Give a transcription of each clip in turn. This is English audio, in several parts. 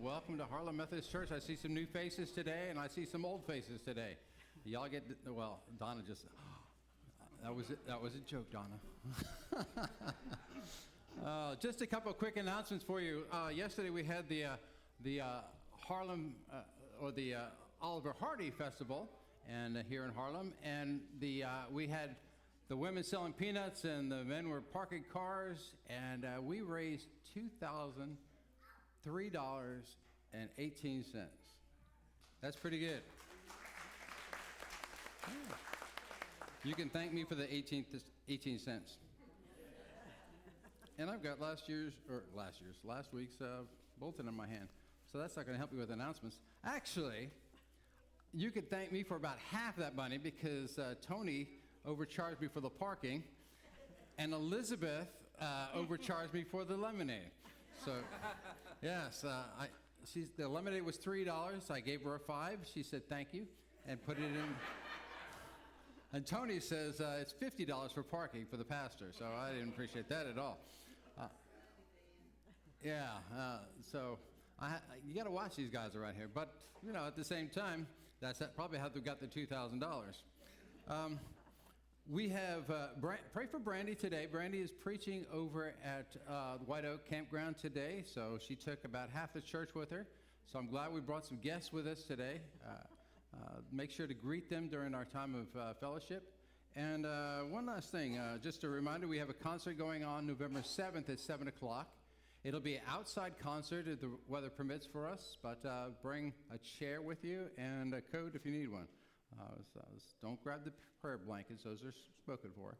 Welcome to Harlem Methodist Church. I see some new faces today, and I see some old faces today. Y'all get, well, Donna just, that was a joke, Donna. Just a couple of quick announcements for you. Yesterday we had the Harlem, or the Oliver Hardy Festival, and here in Harlem, and we had the women selling peanuts, and the men were parking cars, and we raised $2,003.18. That's pretty good. Yeah. You can thank me for the 18 cents. And I've got last week's bulletin in my hand, so that's not going to help you with announcements. Actually, you could thank me for about half that money because Tony overcharged me for the parking, and Elizabeth overcharged me for the lemonade. So, yes, the lemonade was $3. I gave her a $5. She said thank you, and put it in. And Tony says it's $50 for parking for the pastor. So I didn't appreciate that at all. So you got to watch these guys around here. But at the same time, that's probably how they got the $2,000. We have, pray for Brandy today. Brandy is preaching over at the White Oak Campground today, so she took about half the church with her. So I'm glad we brought some guests with us today. Make sure to greet them during our time of fellowship. And one last thing, just a reminder, we have a concert going on November 7th at 7 o'clock. It'll be an outside concert if the weather permits for us, but bring a chair with you and a coat if you need one. Don't grab the prayer blankets, those are spoken for.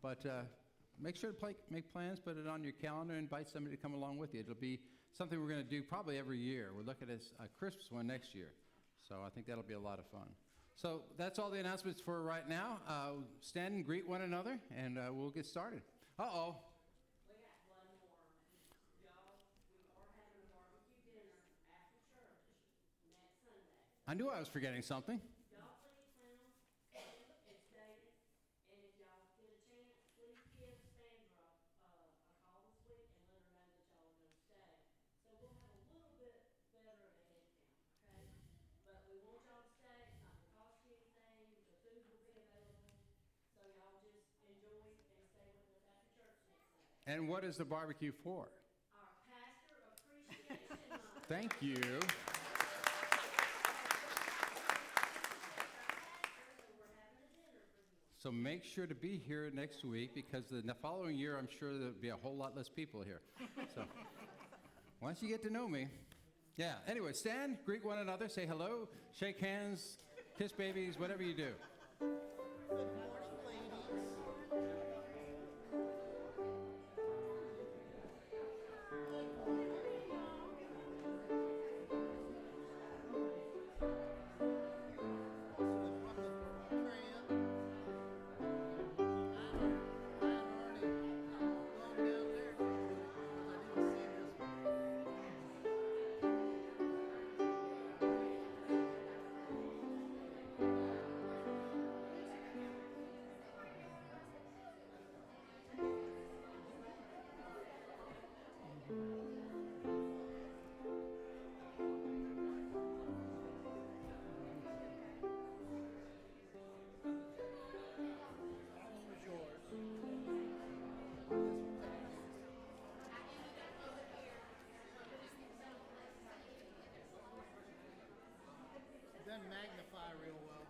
But make sure to make plans, put it on your calendar, invite somebody to come along with you. It'll be something we're going to do probably every year. We're looking at a Christmas one next year. So I think that'll be a lot of fun. So that's all the announcements for right now. Stand and greet one another, and we'll get started. Uh-oh. We got one more. Y'all, we are having a barbecue dinner after church next Sunday. I knew I was forgetting something. Y'all please plan on it's dated, and if y'all get a chance, please give Sandra a call this week and let her know that y'all are going to stay. So we'll have a little bit better of a head count, okay? But we want y'all to stay. It's not going to cost you anything. The food will be available. So y'all just enjoy and stay with us after church next Sunday. And what is the barbecue for? Our pastor appreciation month. Thank you. So make sure to be here next week because the following year, I'm sure there'll be a whole lot less people here. So once you get to know me. Yeah, anyway, stand, greet one another, say hello, shake hands, kiss babies, whatever you do. Good morning, ladies. Doesn't magnify real well.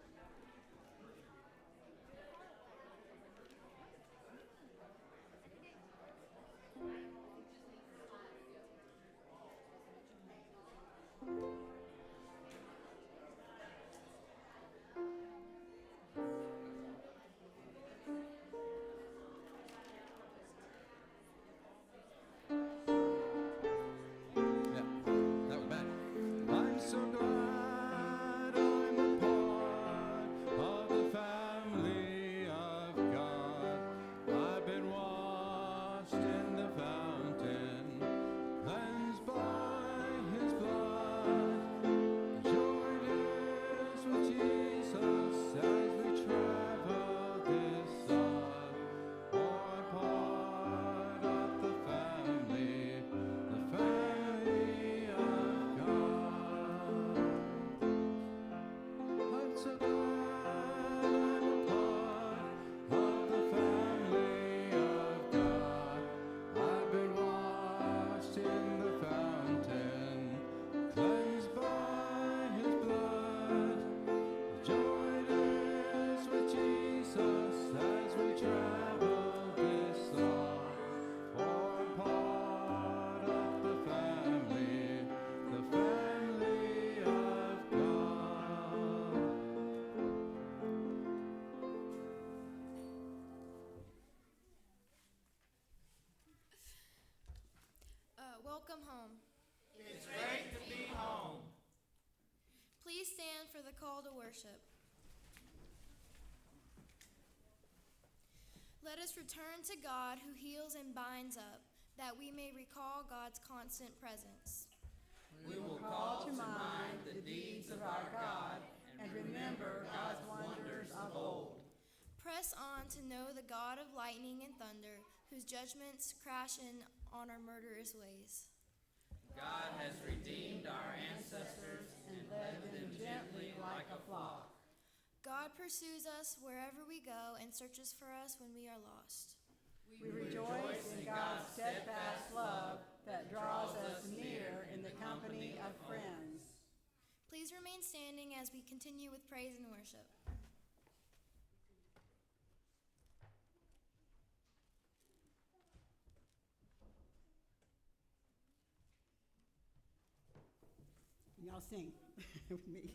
Yeah, that was bad. I'm so glad I'm Welcome home. It's great to be home. Please stand for the call to worship. Let us return to God who heals and binds up, that we may recall God's constant presence. We will call to mind the deeds of our God and remember God's wonders of old. Press on to know the God of lightning and thunder, whose judgments crash in on our murderous ways. God has redeemed our ancestors and led them gently like a flock. God pursues us wherever we go and searches for us when we are lost. We rejoice in God's steadfast love that draws us near in the company of friends. Please remain standing as we continue with praise and worship. Y'all sing with me.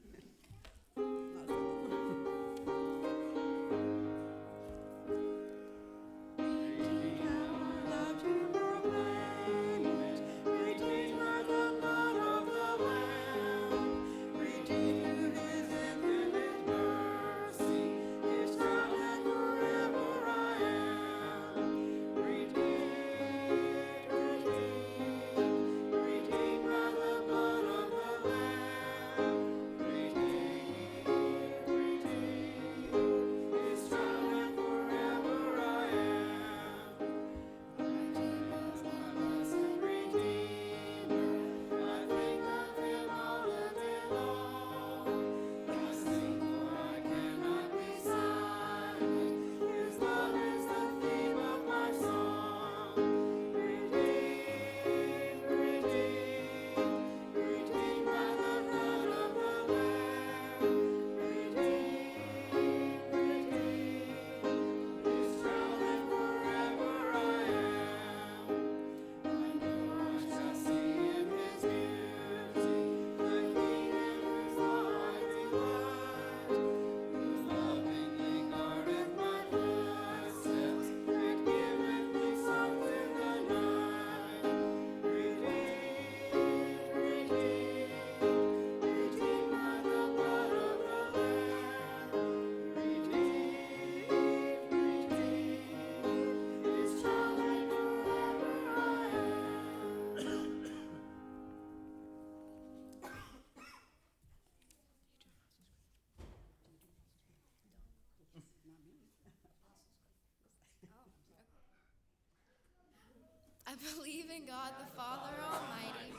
I believe in God the Father Almighty,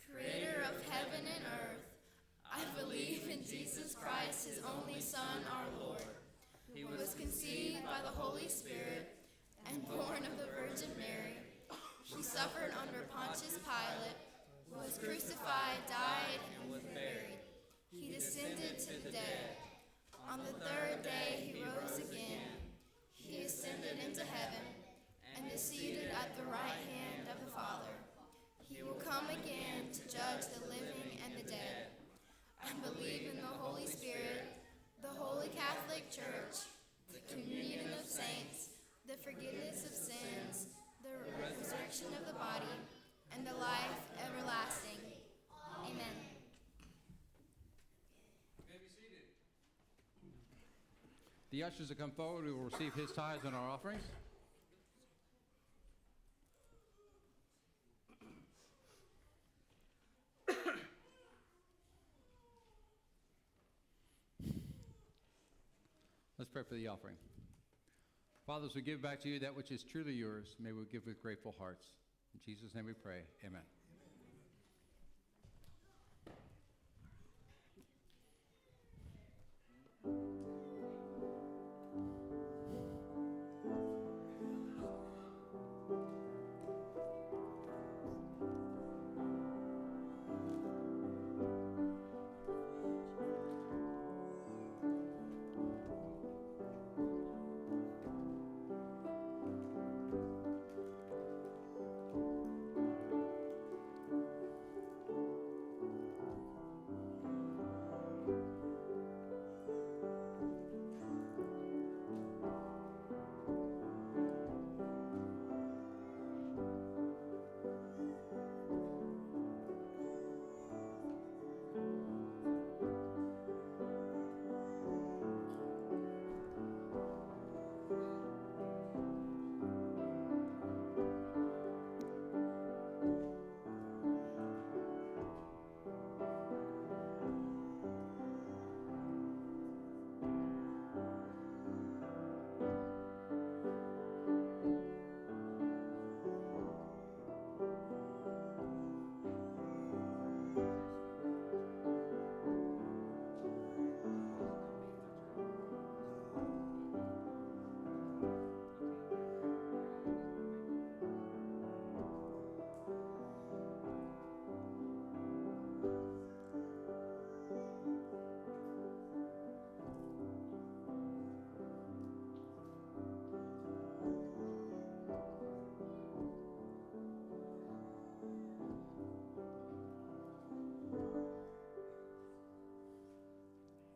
creator of heaven and earth. I believe in Jesus Christ, his only Son, our Lord, who was conceived by the Holy Spirit and born of the Virgin Mary. He suffered under Pontius Pilate, was crucified, died, and was buried. He descended to the dead. On the third day he rose again. He ascended into heaven and is seated at the right hand of the Father. He will come again to judge the living and the dead. I believe in the Holy Spirit, the Holy Catholic Church, the communion of saints, the forgiveness of sins, the resurrection of the body, and the life everlasting. Amen. The ushers will come forward. We will receive his tithes and our offerings. Let's pray for the offering. Father, as we give back to you that which is truly yours, may we give with grateful hearts. In Jesus' name we pray. Amen.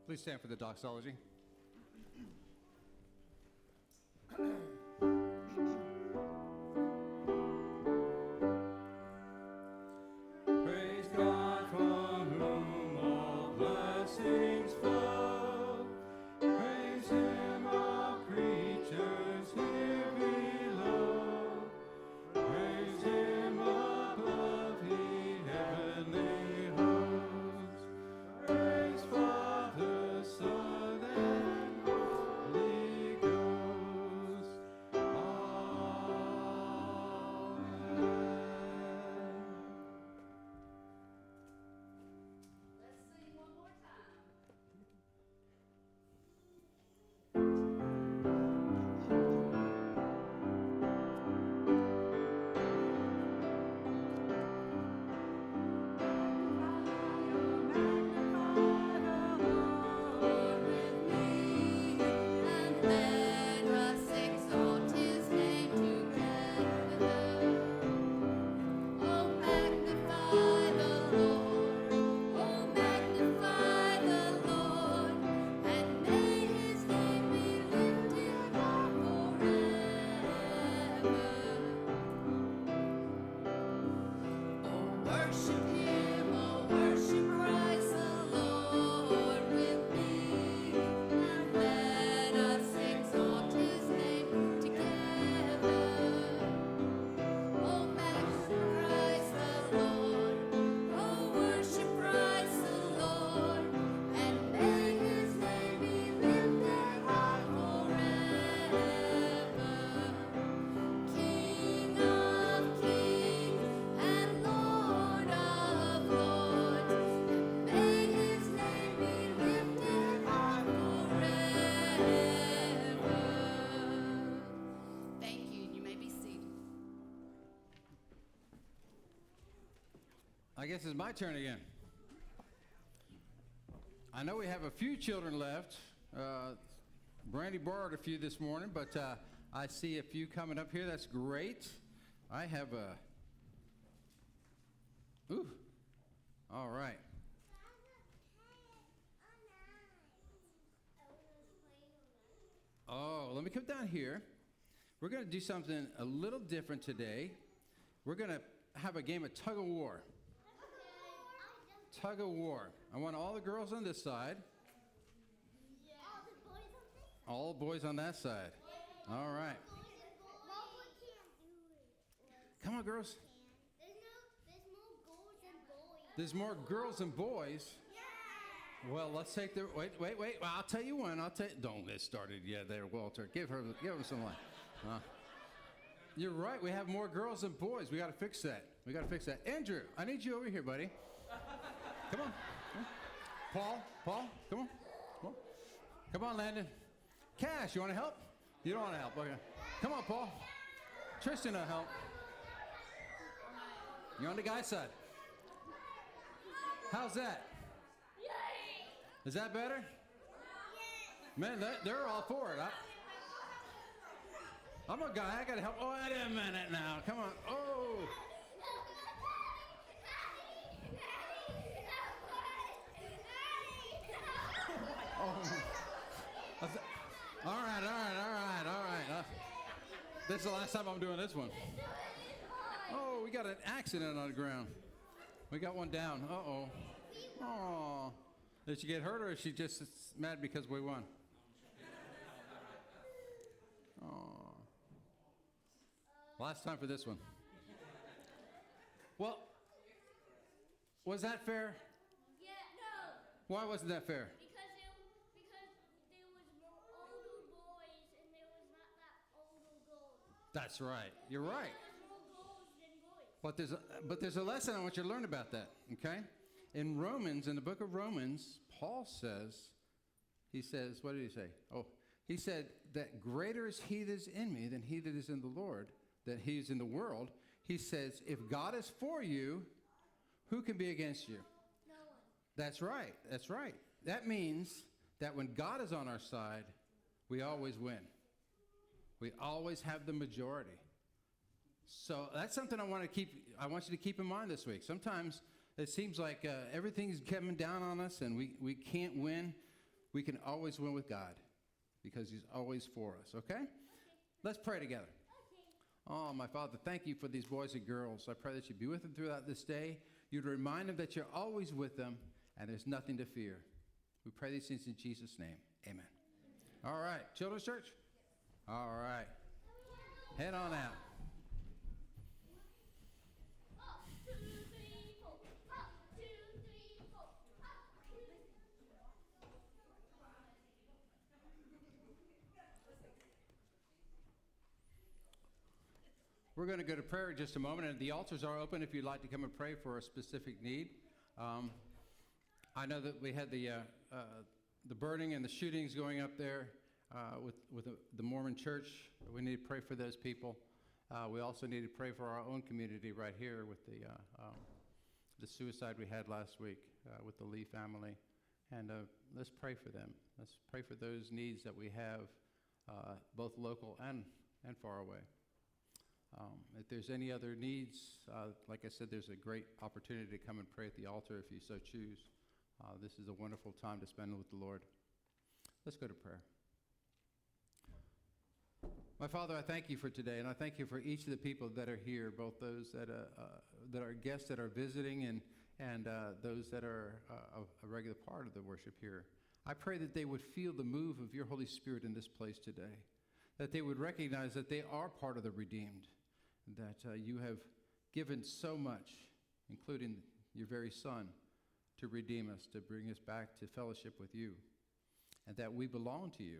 Please stand for the doxology. Praise God from whom all blessings flow. Praise Him, all creatures here below. Praise Him above, ye heavenly hosts. Praise Father, Son, and Holy Ghost. Amen. Let's sing one more time. And let us exalt His name together. Oh, magnify the Lord. Oh, magnify the Lord. And may His name be lifted high forever. Oh, worship Him, oh, worship Christ the Lord with me. And let us exalt His name together. Oh, magnify Christ the Lord. Oh, worship Christ the Lord. And may His name be lifted high forever. King of kings and Lord of lords, and may His name be lifted high forever. Thank you. You may be seated. I guess it's my turn again. I know we have a few children left. Brandy borrowed a few this morning, but I see a few coming up here. That's great. I have a... Ooh. All right. Oh, let me come down here. We're going to do something a little different today. We're going to have a game of tug of war. Tug of war. I want all the girls on this side, all the boys on that side. All right. Come on, girls. There's more girls than boys. Well, let's take the wait. Well, I'll tell you one. Don't get started yet, there, Walter. Give him some light. You're right. We have more girls than boys. We got to fix that. Andrew, I need you over here, buddy. Come on. Paul, come on. Come on, Landon. Cash, you want to help? You don't want to help. Okay. Come on, Paul. Tristan will help. You're on the guy's side. How's that? Is that better? Man, they're all for it. I'm a guy. I got to help. Oh, wait a minute now. Come on. Oh. All right. This is the last time I'm doing this one. Oh, we got an accident on the ground. We got one down. Uh-oh. Oh. Did she get hurt, or is she just mad because we won? Oh. Last time for this one. Well, was that fair? Yeah, no. Why wasn't that fair? Because there was more older boys and there was not that older girls. That's right. You're right. There was more girls than boys. But there's a lesson I want you to learn about that, okay? In Romans, in the book of Romans, Paul says, what did he say? Oh, he said that greater is he that is in me than he that is in the Lord, that he is in the world. He says, if God is for you, who can be against you? No one. That's right. That means that when God is on our side, we always win. We always have the majority. So that's something I want you to keep in mind this week. Sometimes it seems like everything's coming down on us and we can't win. we can always win with God because he's always for us, okay? Let's pray together. Oh, my Father, thank you for these boys and girls. I pray that you be with them throughout this day. You'd remind them that you're always with them and there's nothing to fear. We pray these things in Jesus' name. Amen. All right, Children's Church? All right. Head on out. We're going to go to prayer in just a moment, and the altars are open if you'd like to come and pray for a specific need. I know that we had the burning and the shootings going up there with the Mormon church. We need to pray for those people. We also need to pray for our own community right here with the suicide we had last week with the Lee family. And let's pray for them. Let's pray for those needs that we have, both local and far away. If there's any other needs, like I said, there's a great opportunity to come and pray at the altar if you so choose. This is a wonderful time to spend with the Lord. Let's go to prayer. My Father, I thank you for today, and I thank you for each of the people that are here, both those that are guests that are visiting and those that are a regular part of the worship here. I pray that they would feel the move of your Holy Spirit in this place today, that they would recognize that they are part of the redeemed, that you have given so much, including your very Son, to redeem us, to bring us back to fellowship with you, and that we belong to you.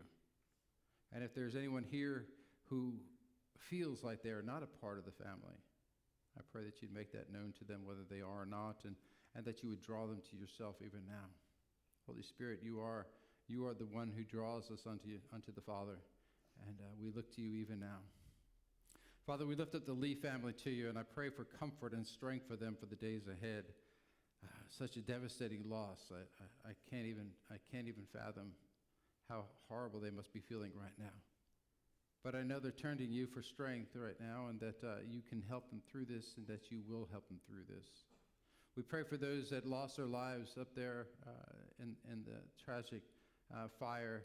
And if there's anyone here who feels like they are not a part of the family, I pray that you'd make that known to them, whether they are or not, and that you would draw them to yourself even now. Holy Spirit, you are the one who draws us unto the Father, and we look to you even now. Father, we lift up the Lee family to you, and I pray for comfort and strength for them for the days ahead. Such a devastating loss. I can't even fathom how horrible they must be feeling right now. But I know they're turning to you for strength right now, and that you can help them through this, and that you will help them through this. We pray for those that lost their lives up there in the tragic fire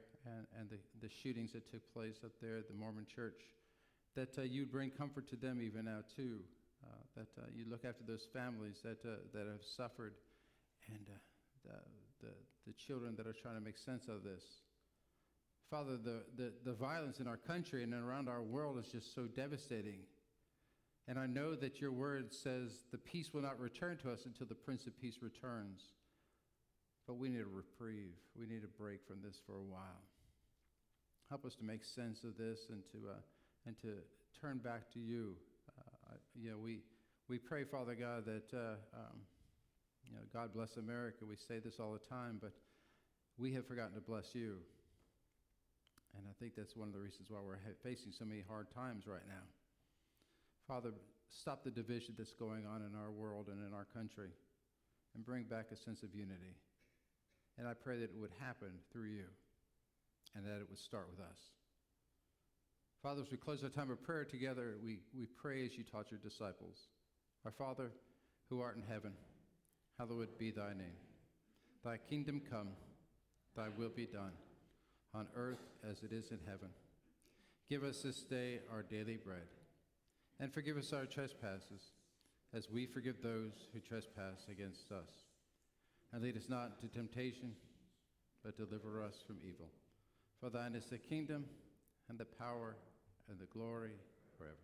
and the shootings that took place up there at the Mormon church, that you'd bring comfort to them even now too, that you look after those families that have suffered, and the children that are trying to make sense of this. Father, the violence in our country and around our world is just so devastating. And I know that your word says the peace will not return to us until the Prince of Peace returns. But we need a reprieve. We need a break from this for a while. Help us to make sense of this and to turn back to you. We pray, Father God, that God bless America. We say this all the time, but we have forgotten to bless you. And I think that's one of the reasons why we're facing so many hard times right now. Father, stop the division that's going on in our world and in our country, and bring back a sense of unity. And I pray that it would happen through you, and that it would start with us. Father, as we close our time of prayer together, we pray as you taught your disciples. Our Father, who art in heaven, hallowed be thy name. Thy kingdom come, thy will be done, on earth as it is in heaven. Give us this day our daily bread, and forgive us our trespasses, as we forgive those who trespass against us. And lead us not into temptation, but deliver us from evil. For thine is the kingdom, and the power, and the glory forever.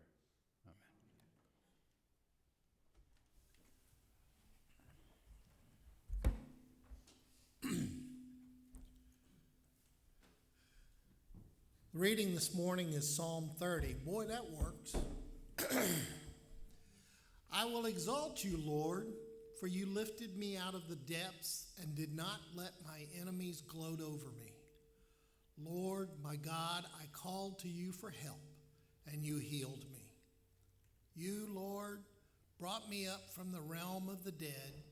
The reading this morning is Psalm 30. Boy, that works. I will exalt you, Lord, for you lifted me out of the depths and did not let my enemies gloat over me. Lord, my God, I called to you for help, and you healed me. You, Lord, brought me up from the realm of the dead.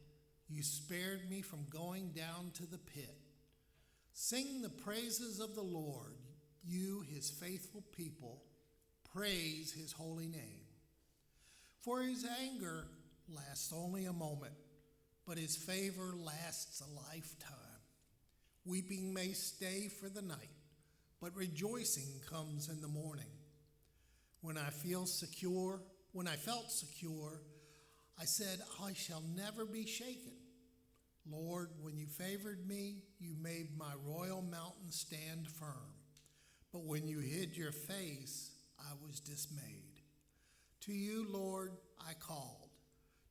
You spared me from going down to the pit. Sing the praises of the Lord, you, his faithful people. Praise his holy name. For his anger lasts only a moment, but his favor lasts a lifetime. Weeping may stay for the night, but rejoicing comes in the morning. When I felt secure, I said, I shall never be shaken. Lord, when you favored me, you made my royal mountain stand firm. But when you hid your face, I was dismayed. To you, Lord, I called.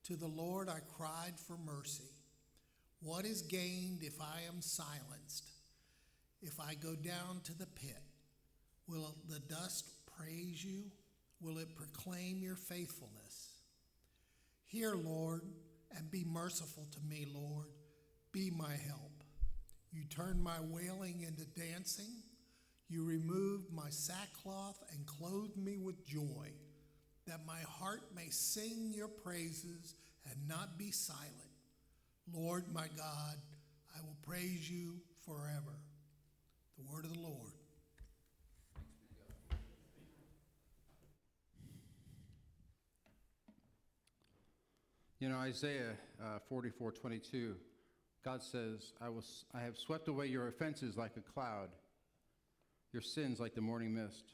To the Lord I cried for mercy. What is gained if I am silenced? If I go down to the pit, will the dust praise you? Will it proclaim your faithfulness? Hear, Lord, and be merciful to me, Lord. Be my help. You turned my wailing into dancing. You removed my sackcloth and clothed me with joy, that my heart may sing your praises and not be silent. Lord, my God, I will praise you forever. The word of the Lord. You know, Isaiah 44:22, God says, I have swept away your offenses like a cloud, your sins like the morning mist.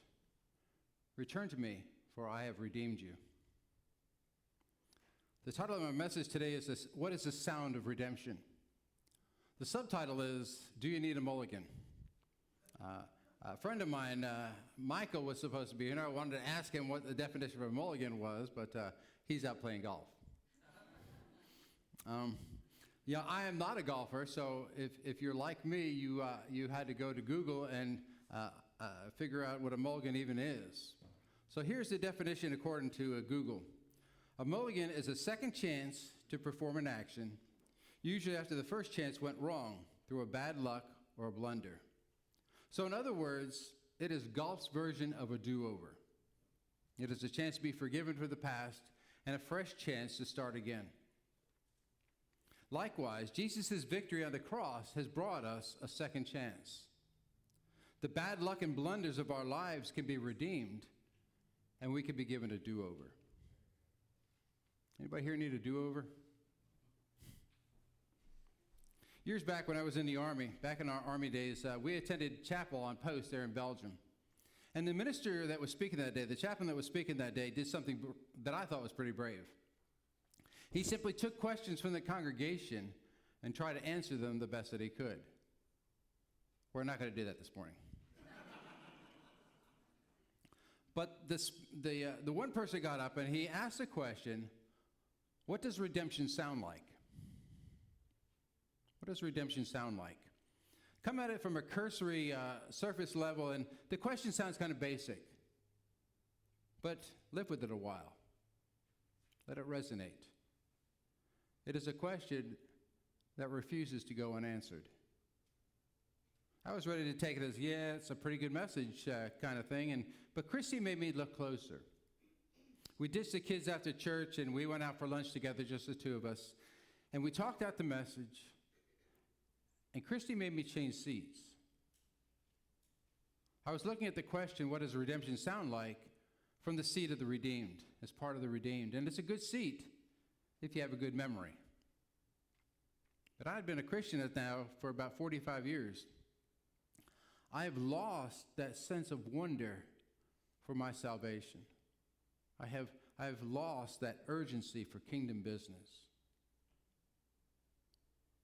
Return to me, for I have redeemed you. The title of my message today is this: What is the sound of redemption? The subtitle is, Do you need a mulligan? A friend of mine, Michael, was supposed to be here. I wanted to ask him what the definition of a mulligan was, but he's out playing golf. Yeah, I am not a golfer, so if you're like me, you had to go to Google and figure out what a mulligan even is. So here's the definition according to Google. A mulligan is a second chance to perform an action, usually after the first chance went wrong through a bad luck or a blunder. So in other words, it is golf's version of a do-over. It is a chance to be forgiven for the past and a fresh chance to start again. Likewise, Jesus' victory on the cross has brought us a second chance. The bad luck and blunders of our lives can be redeemed, and we can be given a do-over. Anybody here need a do-over? Years back when I was in the Army, back in our Army days, we attended chapel on post there in Belgium. And the minister that was speaking that day, the chaplain that was speaking that day, did something that I thought was pretty brave. He simply took questions from the congregation and tried to answer them the best that he could. We're not going to do that this morning. But the one person got up and he asked the question, what does redemption sound like? What does redemption sound like? Come at it from a cursory surface level, and the question sounds kind of basic. But live with it a while. Let it resonate. It is a question that refuses to go unanswered. I was ready to take it as, yeah, it's a pretty good message kind of thing, but Christy made me look closer. We ditched the kids after church, and we went out for lunch together, just the two of us, and we talked out the message, and Christy made me change seats. I was looking at the question, what does redemption sound like, from the seat of the redeemed, as part of the redeemed, and it's a good seat if you have a good memory. But I had been a Christian now for about 45 years. I have lost that sense of wonder for my salvation. I have lost that urgency for kingdom business.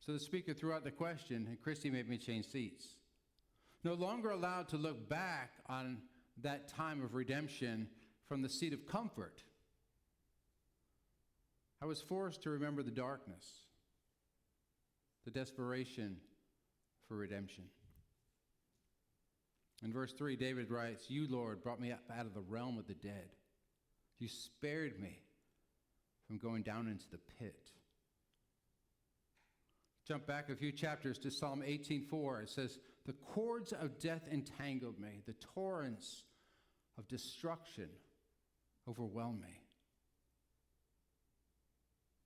So the speaker threw out the question, and Christy made me change seats. No longer allowed to look back on that time of redemption from the seat of comfort. I was forced to remember the darkness, the desperation for redemption. In verse 3, David writes, You, Lord, brought me up out of the realm of the dead. You spared me from going down into the pit. Jump back a few chapters to Psalm 18:4. It says, The cords of death entangled me. The torrents of destruction overwhelmed me.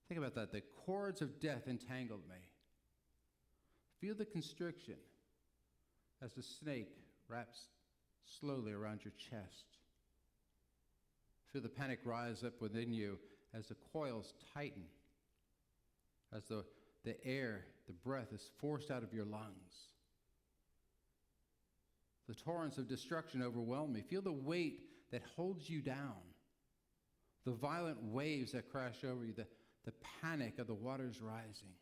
Think about that. The cords of death entangled me. Feel the constriction as the snake wraps slowly around your chest. Feel the panic rise up within you as the coils tighten, as the air, the breath is forced out of your lungs. The torrents of destruction overwhelm me. Feel the weight that holds you down. The violent waves that crash over you. The panic of the waters rising.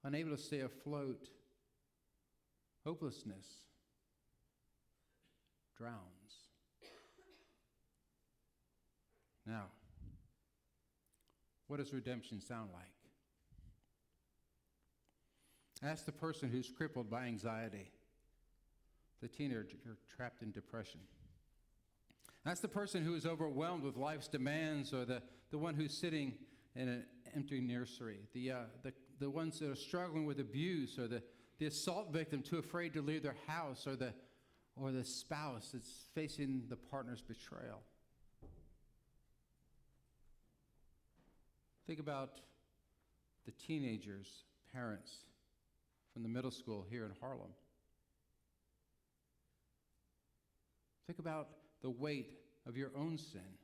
Unable to stay afloat. Hopelessness drowns. Now, what does redemption sound like? Ask the person who's crippled by anxiety, the teenager trapped in depression. Ask the person who is overwhelmed with life's demands, or the one who's sitting in an empty nursery, the ones that are struggling with abuse, or the assault victim too afraid to leave their house, or the spouse that's facing the partner's betrayal. Think about the teenagers' parents from the middle school here in Harlem. Think about the weight of your own sin.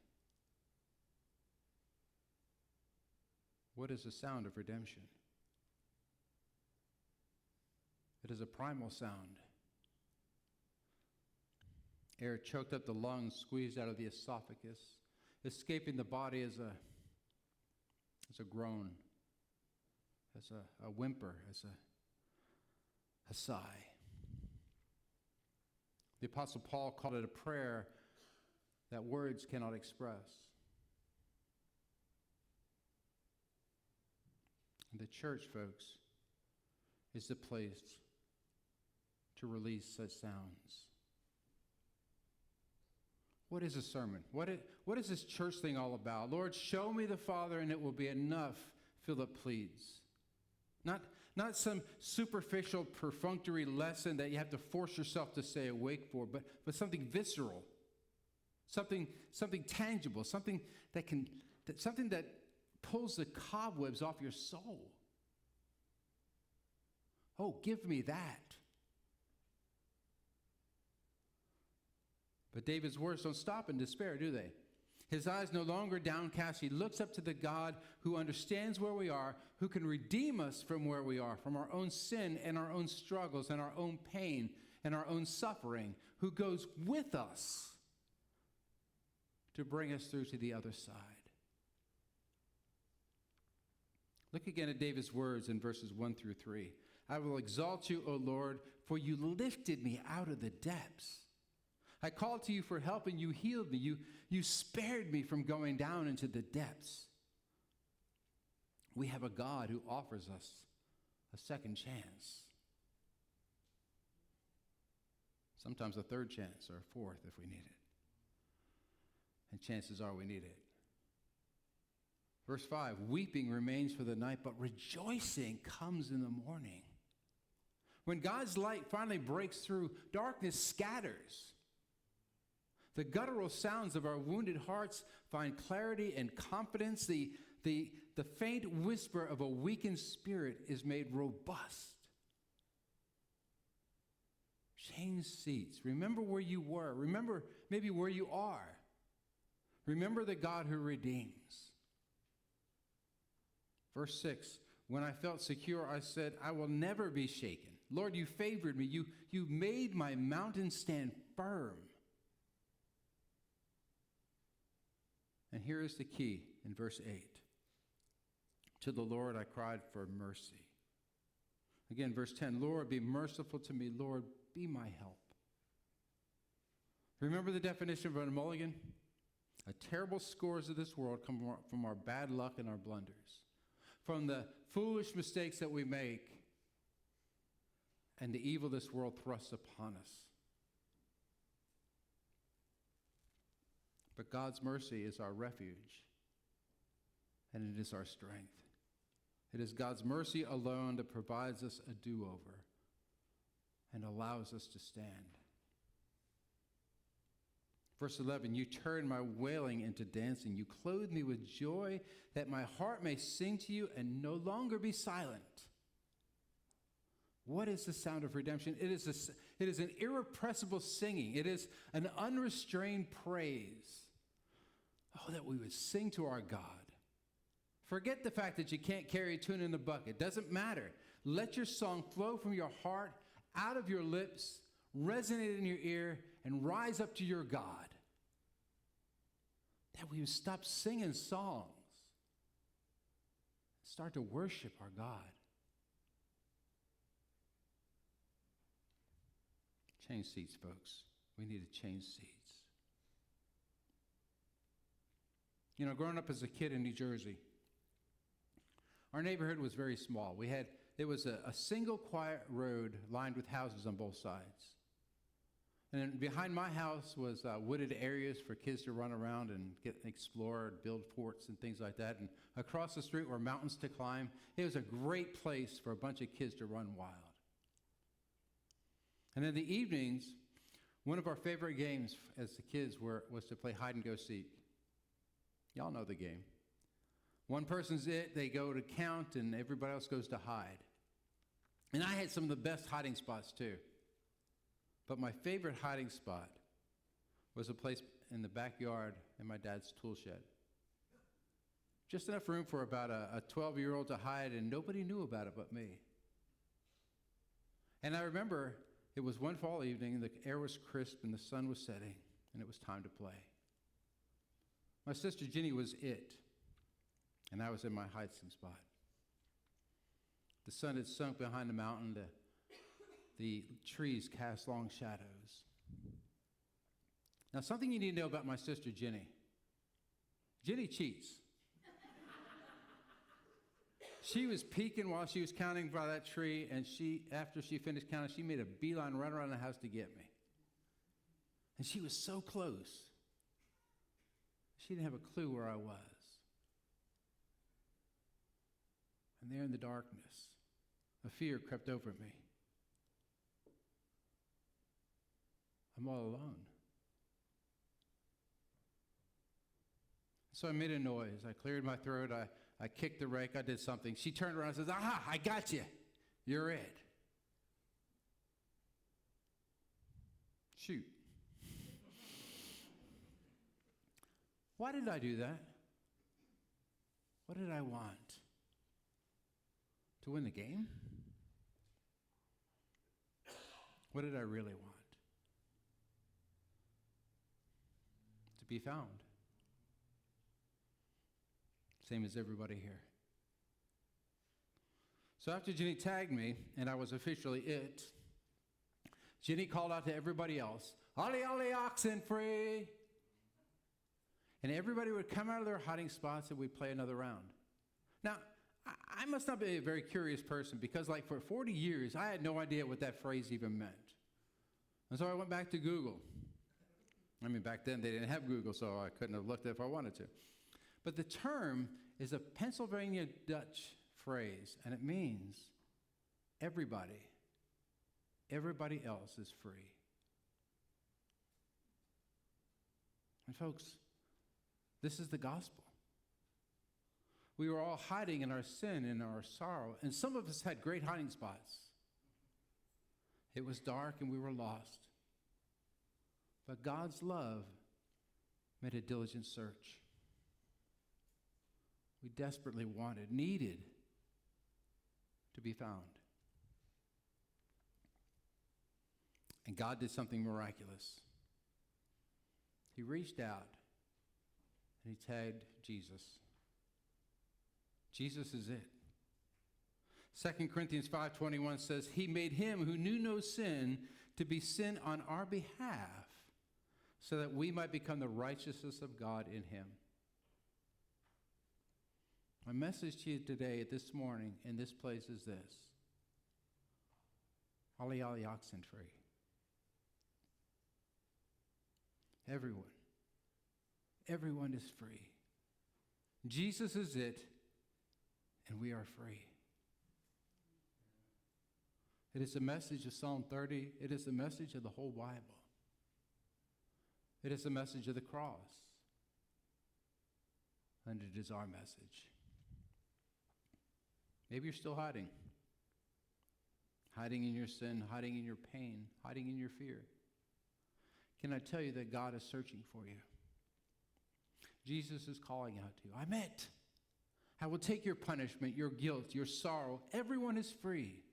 What is the sound of redemption? It is a primal sound. Air choked up the lungs, squeezed out of the esophagus, escaping the body as a groan, as a whimper, as a sigh. The Apostle Paul called it a prayer that words cannot express. And the church, folks, is the place to release such sounds. What is a sermon? What is this church thing all about? Lord, show me the Father and it will be enough, Philip pleads. Not some superficial, perfunctory lesson that you have to force yourself to stay awake for, but something visceral, something tangible, something that pulls the cobwebs off your soul. Oh, give me that. But David's words don't stop in despair, do they? His eyes no longer downcast. He looks up to the God who understands where we are, who can redeem us from where we are, from our own sin and our own struggles and our own pain and our own suffering, who goes with us to bring us through to the other side. Look again at David's words in verses 1 through 3. I will exalt you, O Lord, for you lifted me out of the depths. I called to you for help and you healed me. You spared me from going down into the depths. We have a God who offers us a second chance. Sometimes a third chance or a fourth if we need it. And chances are we need it. Verse 5, weeping remains for the night, but rejoicing comes in the morning. When God's light finally breaks through, darkness scatters. The guttural sounds of our wounded hearts find clarity and confidence. The faint whisper of a weakened spirit is made robust. Change seats. Remember where you were. Remember maybe where you are. Remember the God who redeems. Verse 6, when I felt secure, I said, I will never be shaken. Lord, you favored me. You made my mountain stand firm. And here is the key in verse 8. To the Lord I cried for mercy. Again, verse 10, Lord, be merciful to me. Lord, be my help. Remember the definition of a mulligan? A terrible scores of this world come from our bad luck and our blunders, from the foolish mistakes that we make and the evil this world thrusts upon us. But God's mercy is our refuge, and it is our strength. It is God's mercy alone that provides us a do-over and allows us to stand. Verse 11, you turn my wailing into dancing. You clothe me with joy that my heart may sing to you and no longer be silent. What is the sound of redemption? It is an irrepressible singing. It is an unrestrained praise. Oh, that we would sing to our God. Forget the fact that you can't carry a tune in the bucket. Doesn't matter. Let your song flow from your heart, out of your lips, resonate in your ear and rise up to your God. That we would stop singing songs, start to worship our God. Change seats, folks. We need to change seats. You know, growing up as a kid in New Jersey, our neighborhood was very small. It was a single quiet road lined with houses on both sides. And then behind my house was wooded areas for kids to run around and explore and build forts and things like that. And across the street were mountains to climb. It was a great place for a bunch of kids to run wild. And in the evenings, one of our favorite games as the kids was to play hide and go seek. Y'all know the game. One person's it, they go to count, and everybody else goes to hide. And I had some of the best hiding spots too. But my favorite hiding spot was a place in the backyard in my dad's tool shed. Just enough room for about a 12-year-old to hide, and nobody knew about it but me. And I remember it was one fall evening, the air was crisp and the sun was setting, and it was time to play. My sister Ginny was it, and I was in my hiding spot. The sun had sunk behind the mountain. The trees cast long shadows. Now, something you need to know about my sister Ginny. Ginny cheats. She was peeking while she was counting by that tree, and after she finished counting, she made a beeline run around the house to get me. And she was so close. She didn't have a clue where I was. And there in the darkness, a fear crept over me. I'm all alone. So I made a noise. I cleared my throat. I kicked the rake. I did something. She turned around and says, "Aha, I got you. You're it." Shoot. Why did I do that? What did I want? To win the game? What did I really want? To be found. Same as everybody here. So after Ginny tagged me, and I was officially it, Ginny called out to everybody else, "Ollie, ollie, oxen free!" And everybody would come out of their hiding spots and we'd play another round. Now, I must not be a very curious person because like for 40 years, I had no idea what that phrase even meant. And so I went back to Google. I mean, back then they didn't have Google, so I couldn't have looked if I wanted to. But the term is a Pennsylvania Dutch phrase, and it means everybody else is free. And folks, this is the gospel. We were all hiding in our sin and our sorrow, and some of us had great hiding spots. It was dark and we were lost. But God's love made a diligent search. We desperately needed to be found. And God did something miraculous. He reached out and he tagged Jesus. Jesus is it. 2 Corinthians 5:21 says, "He made him who knew no sin to be sin on our behalf, so that we might become the righteousness of God in him." My message to you today, this morning, in this place is this. Ollie, ollie, oxen free. Everyone is free. Jesus is it, and we are free. It is the message of Psalm 30. It is the message of the whole Bible. It is the message of the cross. And it is our message. Maybe you're still hiding. Hiding in your sin, hiding in your pain, hiding in your fear. Can I tell you that God is searching for you? Jesus is calling out to you. I'm it. I will take your punishment, your guilt, your sorrow. Everyone is free.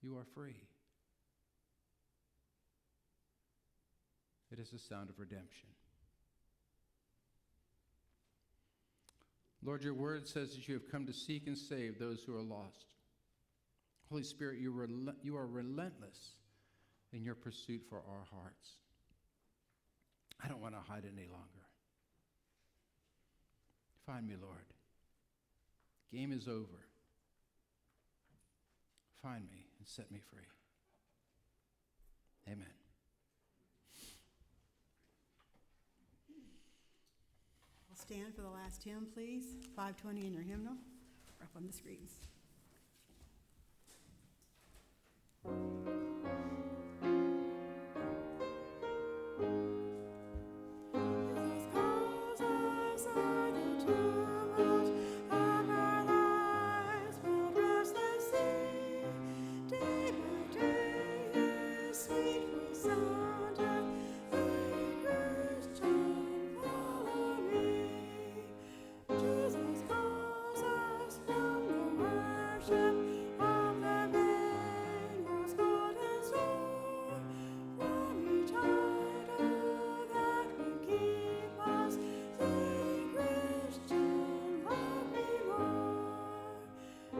You are free. It is the sound of redemption. Lord, your word says that you have come to seek and save those who are lost. Holy Spirit, you are relentless in your pursuit for our hearts. I don't want to hide any longer. Find me, Lord. Game is over. Find me and set me free. Amen. We'll stand for the last hymn, please. 520 in your hymnal, or up on the screens.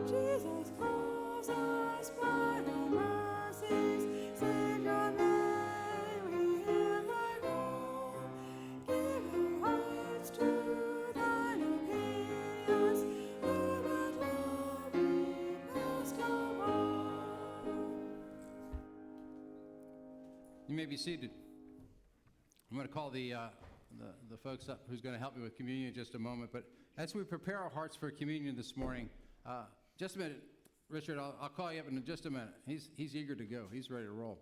Jesus calls us by the mercies, Savior, may we hear thy call. Give our hearts to thine obedience, Lord, let love be past of all. You may be seated. I'm going to call the folks up who's going to help me with communion in just a moment. But as we prepare our hearts for communion this morning, just a minute, Richard, I'll call you up in just a minute. He's eager to go. He's ready to roll.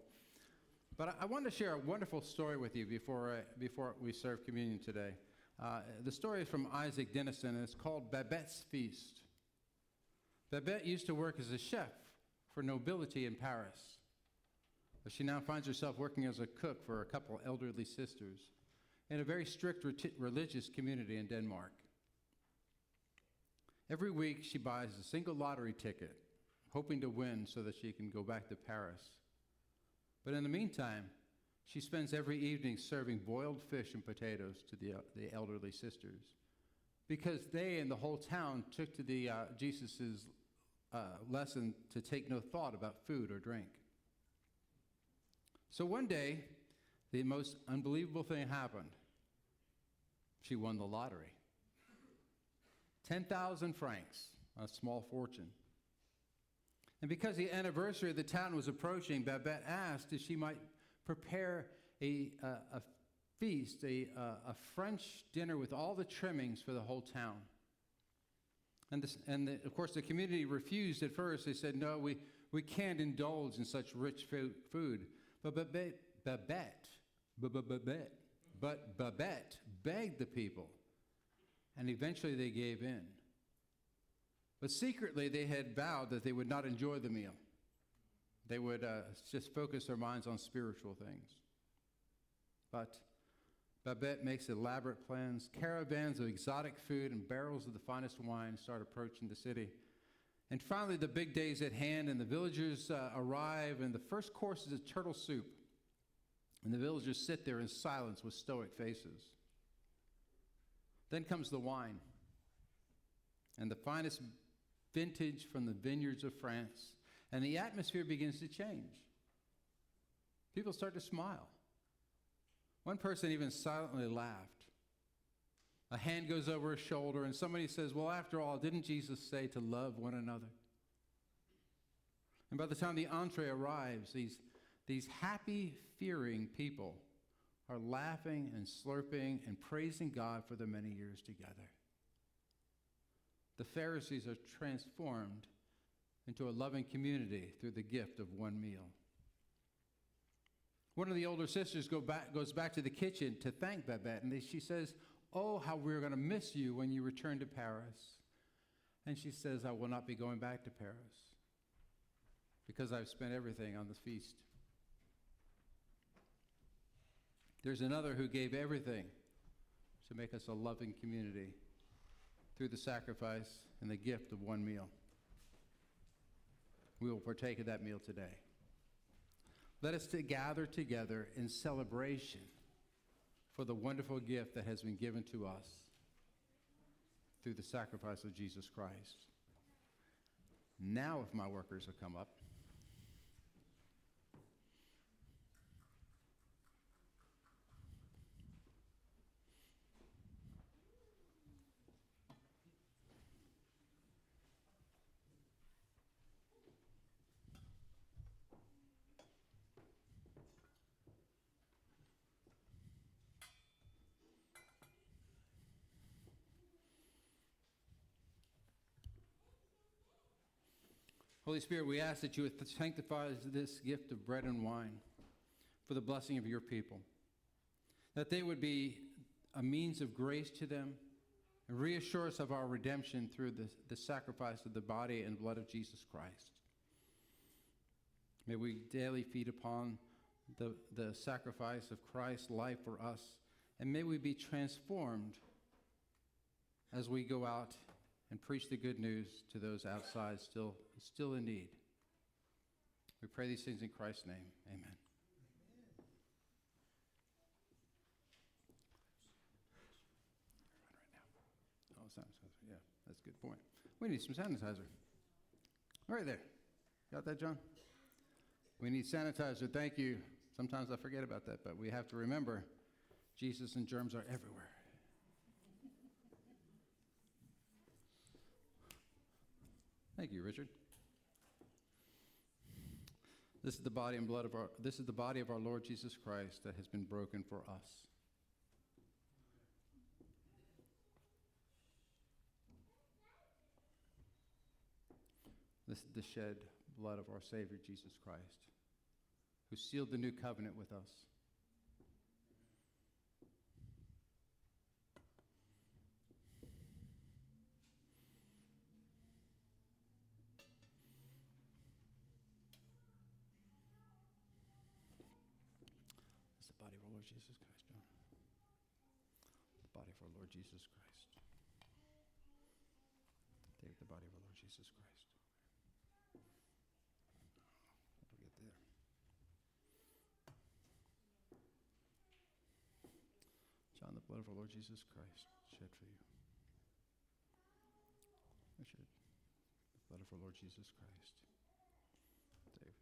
But I wanted to share a wonderful story with you before we serve communion today. The story is from Isaac Denison, and it's called Babette's Feast. Babette used to work as a chef for nobility in Paris. But she now finds herself working as a cook for a couple elderly sisters in a very strict religious community in Denmark. Every week, she buys a single lottery ticket, hoping to win so that she can go back to Paris. But in the meantime, she spends every evening serving boiled fish and potatoes to the elderly sisters, because they and the whole town took to the Jesus's lesson to take no thought about food or drink. So one day, the most unbelievable thing happened. She won the lottery. 10,000 francs, a small fortune. And because the anniversary of the town was approaching, Babette asked if she might prepare a feast, a French dinner with all the trimmings for the whole town. And of course, the community refused at first. They said, no, we can't indulge in such rich food. But Babette begged the people. And eventually they gave in. But secretly they had vowed that they would not enjoy the meal. They would just focus their minds on spiritual things. But Babette makes elaborate plans. Caravans of exotic food and barrels of the finest wine start approaching the city. And finally the big day is at hand, and the villagers arrive, and the first course is a turtle soup. And the villagers sit there in silence with stoic faces. Then comes the wine, and the finest vintage from the vineyards of France, and the atmosphere begins to change. People start to smile. One person even silently laughed. A hand goes over his shoulder, and somebody says, well, after all, didn't Jesus say to love one another? And by the time the entree arrives, these happy, fearing people are laughing and slurping and praising God for the many years together. The Pharisees are transformed into a loving community through the gift of one meal. One of the older sisters goes back to the kitchen to thank Babette, and she says, oh, how we're going to miss you when you return to Paris. And she says, I will not be going back to Paris because I've spent everything on the feast. There's another who gave everything to make us a loving community through the sacrifice and the gift of one meal. We will partake of that meal today. Let us gather together in celebration for the wonderful gift that has been given to us through the sacrifice of Jesus Christ. Now, if my workers will come up. Holy Spirit, we ask that you would sanctify this gift of bread and wine for the blessing of your people, that they would be a means of grace to them and reassure us of our redemption through the sacrifice of the body and blood of Jesus Christ. May we daily feed upon the sacrifice of Christ's life for us, and may we be transformed as we go out and preach the good news to those outside still in need. We pray these things in Christ's name. Amen. Oh, sanitizer. Yeah, that's a good point. We need some sanitizer. Right there. Got that, John? We need sanitizer. Thank you. Sometimes I forget about that, but we have to remember Jesus and germs are everywhere. Thank you, Richard. This is the body and blood of our Lord Jesus Christ that has been broken for us. This is the shed blood of our Savior Jesus Christ, who sealed the new covenant with us. Body of our Lord Jesus Christ, John. The body of our Lord Jesus Christ. Take the body of our Lord Jesus Christ. Don't forget there. John, the blood of our Lord Jesus Christ shed for you. Richard, the blood of our Lord Jesus Christ. Dave,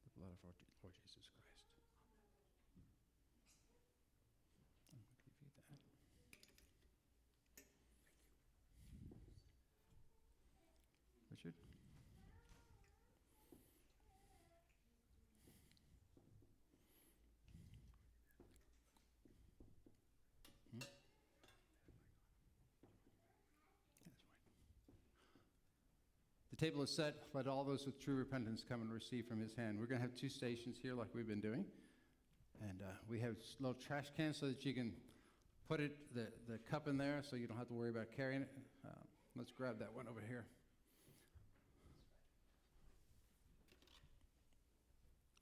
the blood of our Lord Jesus Christ. Richard? That's right. The table is set. Let all those with true repentance come and receive from his hand. We're going to have 2 stations here like we've been doing. And we have little trash cans so that you can put the cup in there so you don't have to worry about carrying it. Let's grab that one over here.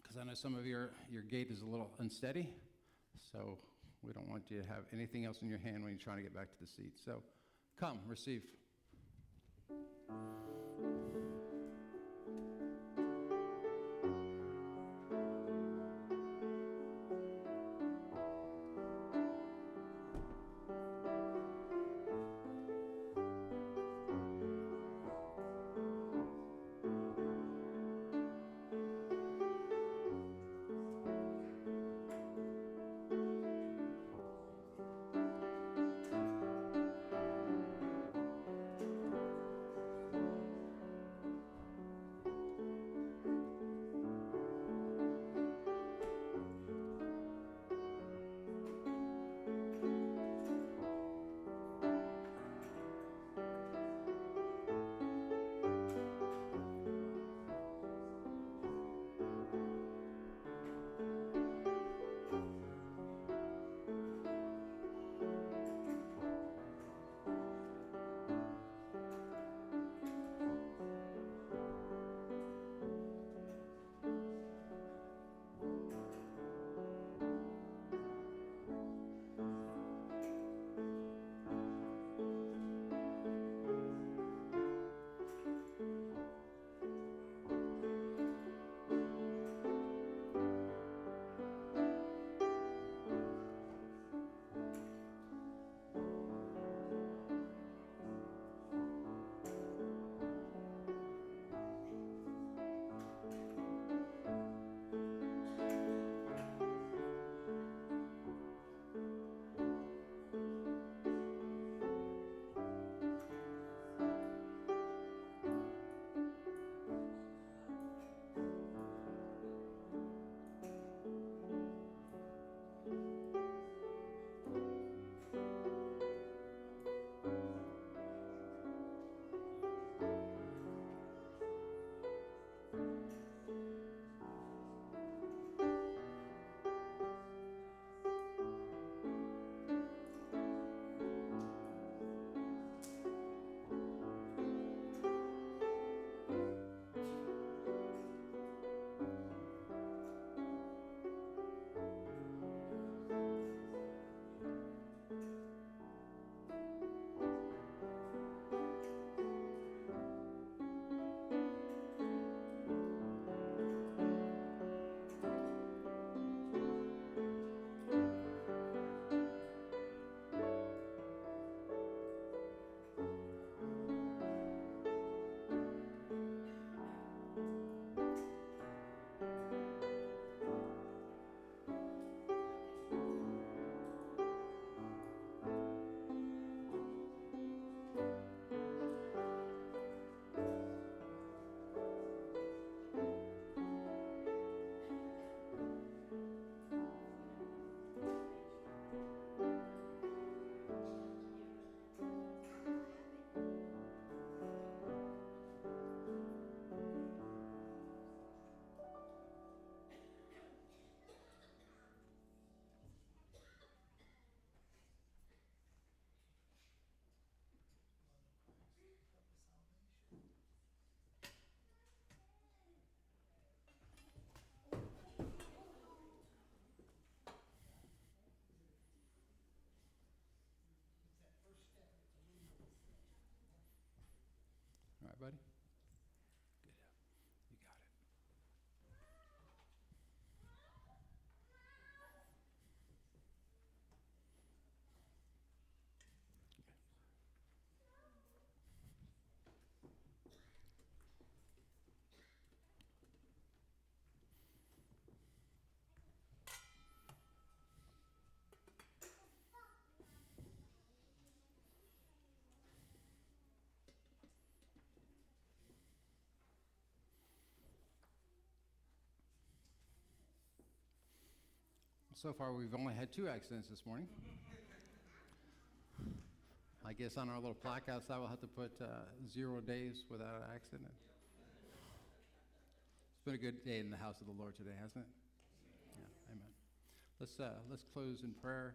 Because I know some of your gait is a little unsteady, so we don't want you to have anything else in your hand when you're trying to get back to the seat. So come, receive. right, buddy? Good. You got it. So far, we've only had 2 accidents this morning. I guess on our little plaque outside, we'll have to put 0 days without an accident. It's been a good day in the house of the Lord today, hasn't it? Yeah, amen. Let's close in prayer.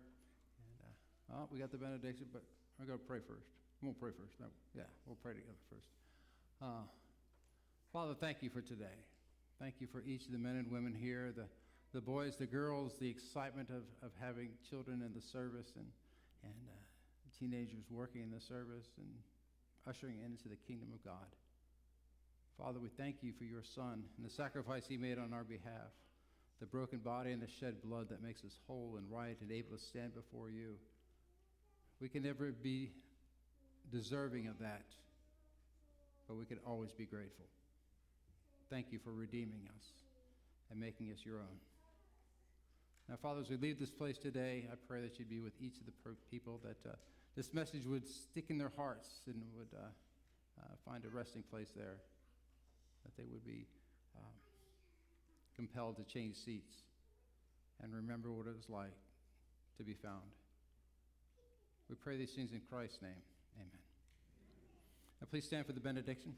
And we got the benediction, but we're going to pray first. We won't pray first. No, yeah, we'll pray together first. Father, thank you for today. Thank you for each of the men and women here, the boys, the girls, the excitement of having children in the service and teenagers working in the service and ushering into the kingdom of God. Father, we thank you for your Son and the sacrifice he made on our behalf, the broken body and the shed blood that makes us whole and right and able to stand before you. We can never be deserving of that, but we can always be grateful. Thank you for redeeming us and making us your own. Now, Father, as we leave this place today, I pray that you'd be with each of the people, that this message would stick in their hearts and would find a resting place there, that they would be compelled to change seats and remember what it was like to be found. We pray these things in Christ's name. Amen. Now, please stand for the benediction.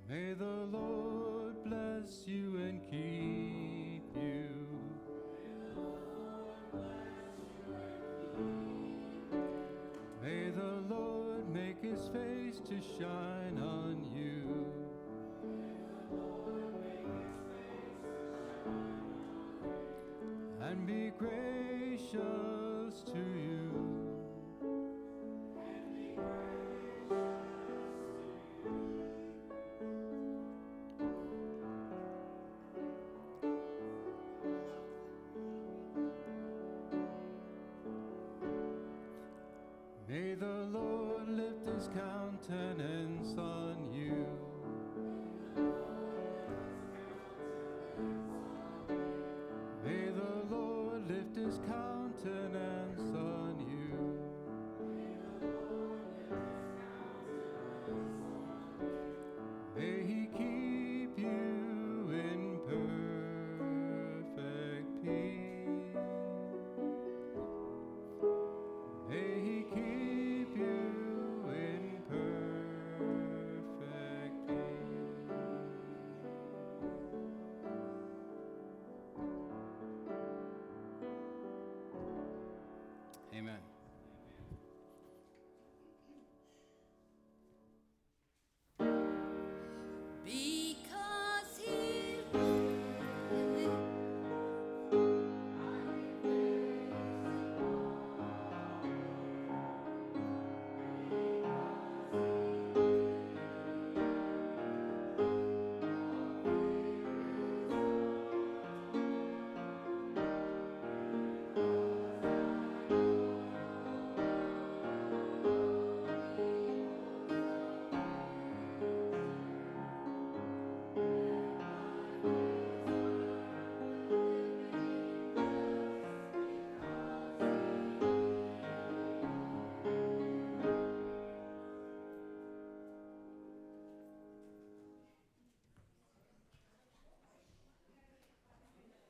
May the Lord bless you and keep you. May the Lord make his face to shine on you. And be gracious to you. May the Lord lift his countenance